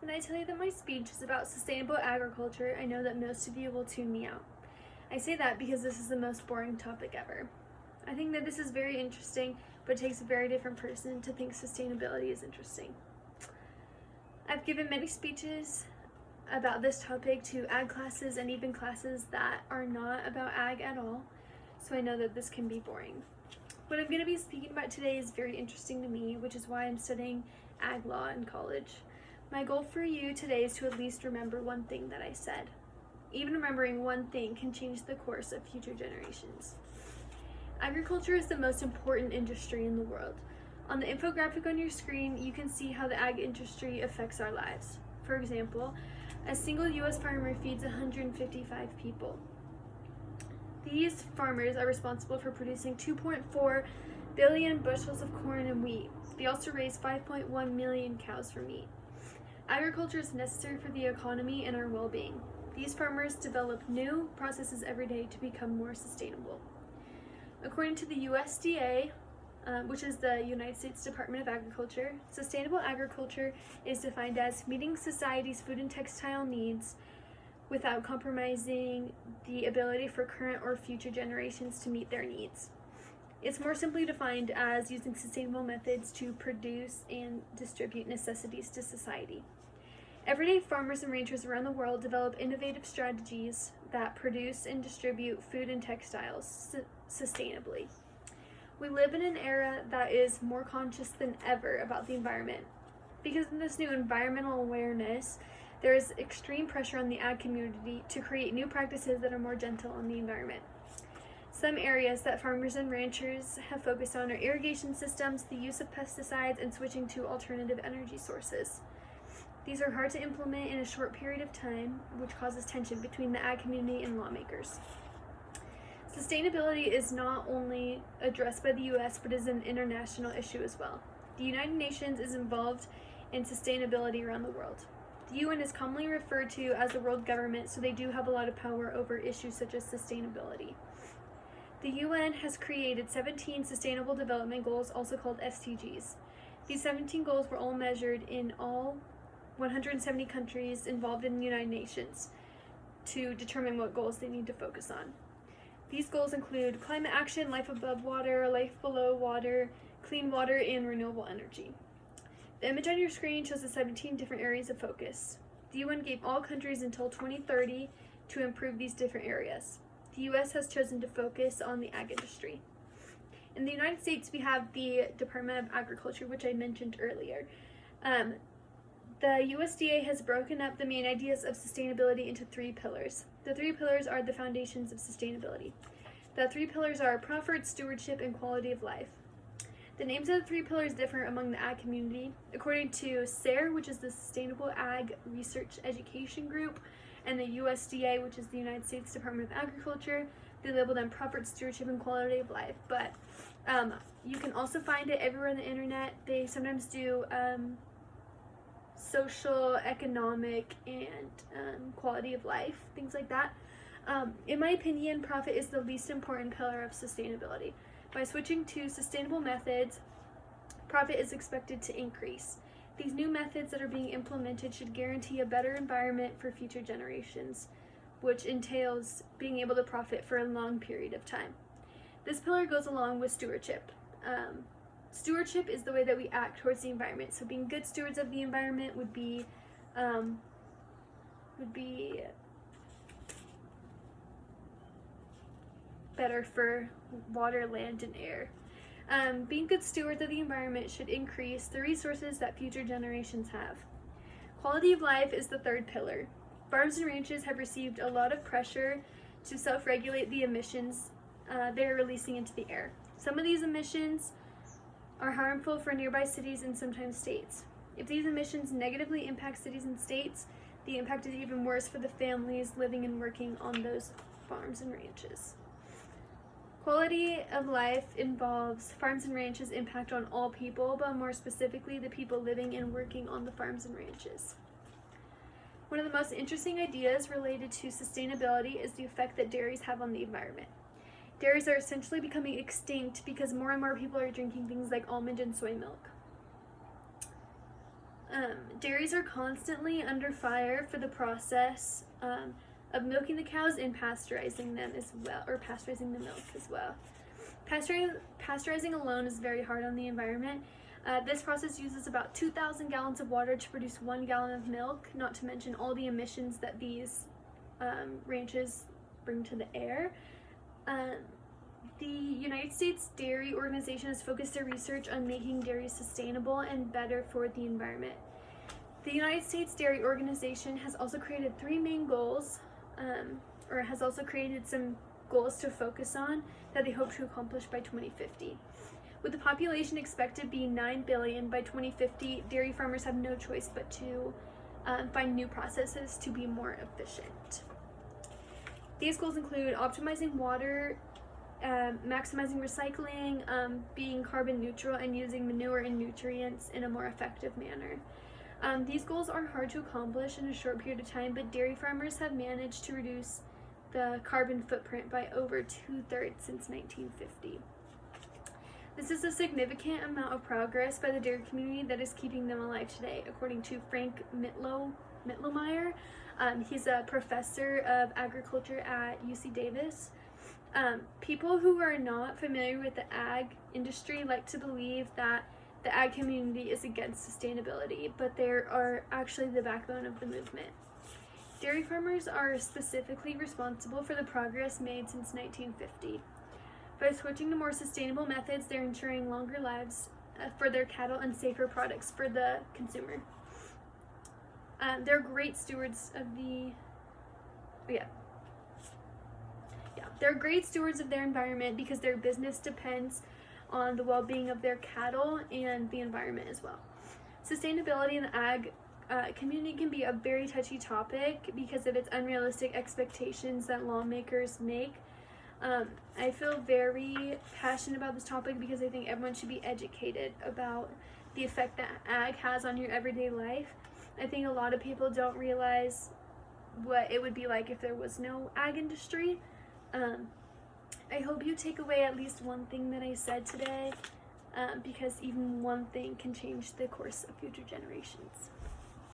When I tell you that my speech is about sustainable agriculture, I know that most of you will tune me out. I say that because this is the most boring topic ever. I think that this is very interesting, but it takes a very different person to think sustainability is interesting. I've given many speeches about this topic to ag classes and even classes that are not about ag at all, so I know that this can be boring. What I'm going to be speaking about today is very interesting to me, which is why I'm studying ag law in college. My goal for you today is to at least remember one thing that I said. Even remembering one thing can change the course of future generations. Agriculture is the most important industry in the world. On the infographic on your screen, you can see how the ag industry affects our lives. For example, a single U.S. farmer feeds 155 people. These farmers are responsible for producing 2.4 billion bushels of corn and wheat. They also raise 5.1 million cows for meat. Agriculture is necessary for the economy and our well-being. These farmers develop new processes every day to become more sustainable. According to the USDA, which is the United States Department of Agriculture, sustainable agriculture is defined as meeting society's food and textile needs without compromising the ability for current or future generations to meet their needs. It's more simply defined as using sustainable methods to produce and distribute necessities to society. Everyday farmers and ranchers around the world develop innovative strategies that produce and distribute food and textiles sustainably. We live in an era that is more conscious than ever about the environment. Because of this new environmental awareness, there is extreme pressure on the ag community to create new practices that are more gentle on the environment. Some areas that farmers and ranchers have focused on are irrigation systems, the use of pesticides, and switching to alternative energy sources. These are hard to implement in a short period of time, which causes tension between the ag community and lawmakers. Sustainability is not only addressed by the U.S., but is an international issue as well. The United Nations is involved in sustainability around the world. The UN is commonly referred to as the world government, so they do have a lot of power over issues such as sustainability. The UN has created 17 Sustainable Development Goals, also called SDGs. These 17 goals were all measured in all 170 countries involved in the United Nations to determine what goals they need to focus on. These goals include climate action, life above water, life below water, clean water, and renewable energy. The image on your screen shows the 17 different areas of focus. The UN gave all countries until 2030 to improve these different areas. The U.S. has chosen to focus on the ag industry. In the United States, we have the Department of Agriculture, which I mentioned earlier. The USDA has broken up the main ideas of sustainability into 3 pillars. The 3 pillars are the foundations of sustainability. The 3 pillars are profit, stewardship, and quality of life. The names of the 3 pillars differ among the ag community. According to SARE, which is the Sustainable Ag Research Education Group, and the USDA, which is the United States Department of Agriculture, they label them profit, stewardship, and quality of life. But you can also find it everywhere on the internet. They sometimes do social, economic, and quality of life, things like that. In my opinion, profit is the least important pillar of sustainability. By switching to sustainable methods, profit is expected to increase. These new methods that are being implemented should guarantee a better environment for future generations, which entails being able to profit for a long period of time. This pillar goes along with stewardship. Stewardship is the way that we act towards the environment. So being good stewards of the environment would be better for water, land, and air. Being good stewards of the environment should increase the resources that future generations have. Quality of life is the 3rd pillar. Farms and ranches have received a lot of pressure to self-regulate the emissions they are releasing into the air. Some of these emissions are harmful for nearby cities and sometimes states. If these emissions negatively impact cities and states, the impact is even worse for the families living and working on those farms and ranches. Quality of life involves farms and ranches' impact on all people, but more specifically the people living and working on the farms and ranches. One of the most interesting ideas related to sustainability is the effect that dairies have on the environment. Dairies are essentially becoming extinct because more and more people are drinking things like almond and soy milk. Dairies are constantly under fire for the process of milking the cows and pasteurizing them as well, or pasteurizing the milk as well. Pasteurizing alone is very hard on the environment. This process uses about 2,000 gallons of water to produce 1 gallon of milk, not to mention all the emissions that these ranches bring to the air. The United States Dairy Organization has focused their research on making dairy sustainable and better for the environment. The United States Dairy Organization has also created 3 main goals, or has also created some goals to focus on that they hope to accomplish by 2050. With the population expected to be 9 billion by 2050, dairy farmers have no choice but to find new processes to be more efficient. These goals include optimizing water, maximizing recycling, being carbon neutral, and using manure and nutrients in a more effective manner. These goals are hard to accomplish in a short period of time, but dairy farmers have managed to reduce the carbon footprint by over 2/3 since 1950. This is a significant amount of progress by the dairy community that is keeping them alive today, according to Frank Mitlomeyer. He's a professor of agriculture at UC Davis. People who are not familiar with the ag industry like to believe that the ag community is against sustainability, but they are actually the backbone of the movement. Dairy farmers are specifically responsible for the progress made since 1950. By switching to more sustainable methods, they're ensuring longer lives for their cattle and safer products for the consumer. They're great stewards of they're great stewards of their environment because their business depends on the well-being of their cattle and the environment as well. Sustainability in the ag community can be a very touchy topic because of its unrealistic expectations that lawmakers make. I feel very passionate about this topic because I think everyone should be educated about the effect that ag has on your everyday life. I think a lot of people don't realize what it would be like if there was no ag industry. I hope you take away at least one thing that I said today, because even one thing can change the course of future generations.